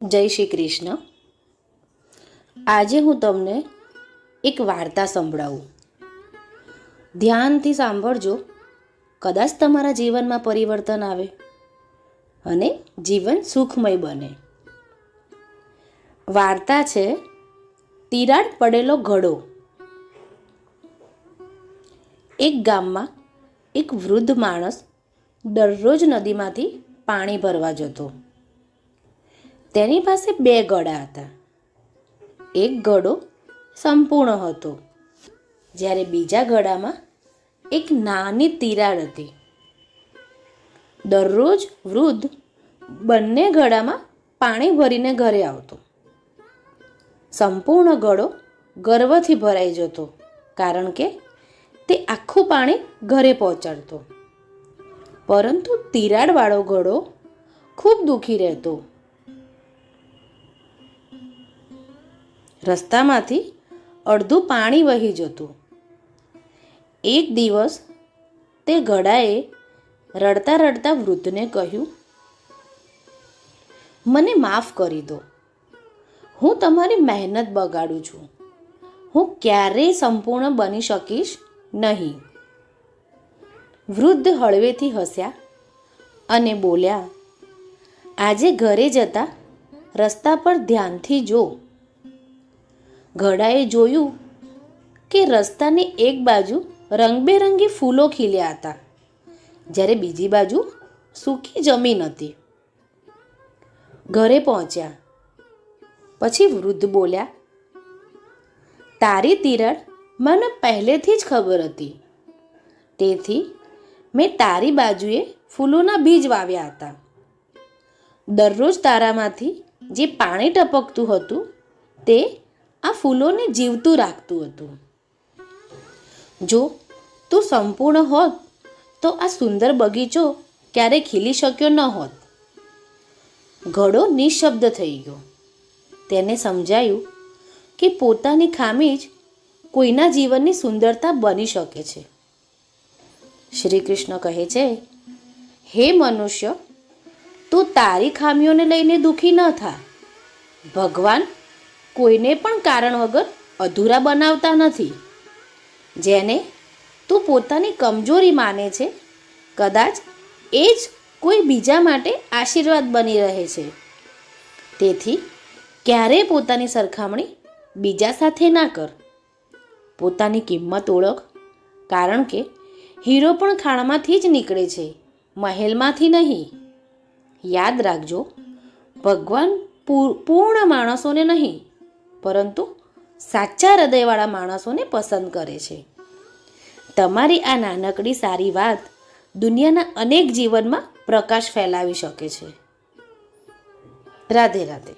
જય શ્રી કૃષ્ણ. આજે હું તમને એક વાર્તા સંભળાવું. ધ્યાનથી સાંભળજો. કદાચ તમારા જીવનમાં પરિવર્તન આવે અને જીવન સુખમય બને. વાર્તા છે તિરાડ પડેલો ઘડો. એક ગામમાં એક વૃદ્ધ માણસ દરરોજ નદીમાંથી પાણી ભરવા જતો. તેની પાસે 2 ઘડા હતા. એક ઘડો સંપૂર્ણ હતો, જ્યારે બીજા ઘડામાં એક નાની તિરાડ હતી. દરરોજ વૃદ્ધ બંને ઘડામાં પાણી ભરીને ઘરે આવતો. સંપૂર્ણ ઘડો ગર્વથી ભરાઈ જતો, કારણ કે તે આખું પાણી ઘરે પહોંચાડતો. પરંતુ તિરાડવાળો ઘડો ખૂબ દુઃખી રહેતો. રસ્તામાંથી અડધું પાણી વહી જતું. એક દિવસ તે ઘડાએ રડતા રડતા વૃદ્ધને કહ્યું, મને માફ કરી દો, હું તમારી મહેનત બગાડું છું. હું ક્યારેય સંપૂર્ણ બની શકીશ નહીં. વૃદ્ધ હળવેથી હસ્યા અને બોલ્યા, આજે ઘરે જતા રસ્તા પર ધ્યાનથી જો. ઘડાએ જોયું કે રસ્તાની એક બાજુ રંગબેરંગી ફૂલો ખીલ્યા હતા, જ્યારે બીજી બાજુ સૂકી જમીન હતી. ઘરે પહોંચ્યા પછી વૃદ્ધ બોલ્યા, તારી તિરાડ મને પહેલેથી જ ખબર હતી, તેથી મેં તારી બાજુએ ફૂલોના બીજ વાવ્યા હતા. દરરોજ તારામાંથી જે પાણી ટપકતું હતું તે આ ફૂલોને જીવતું રાખતું હતું. જો તું સંપૂર્ણ હોત તો આ સુંદર બગીચો ક્યારેય ખીલી શક્યો ન હોત. ઘડો નિઃશબ્દ થઈ ગયો. તેને સમજાયું કે પોતાની ખામી જ કોઈના જીવનની સુંદરતા બની શકે છે. શ્રી કૃષ્ણ કહે છે, હે મનુષ્ય, તું તારી ખામીઓને લઈને દુઃખી ન થા. ભગવાન કોઈને પણ કારણ વગર અધૂરા બનાવતા નથી. જેને તું પોતાની કમજોરી માને છે, કદાચ એ જ કોઈ બીજા માટે આશીર્વાદ બની રહે છે. તેથી ક્યારેય પોતાની સરખામણી બીજા સાથે ના કર. પોતાની કિંમત ઓળખ, કારણ કે હીરો પણ ખાણમાંથી જ નીકળે છે, મહેલમાંથી નહીં. યાદ રાખજો, ભગવાન પૂર્ણ માણસોને નહીં, પરંતુ સાચા હૃદયવાળા માણસોને પસંદ કરે છે. તમારી આ નાનકડી સારી વાત દુનિયાના અનેક જીવનમાં પ્રકાશ ફેલાવી શકે છે. રાધે રાધે.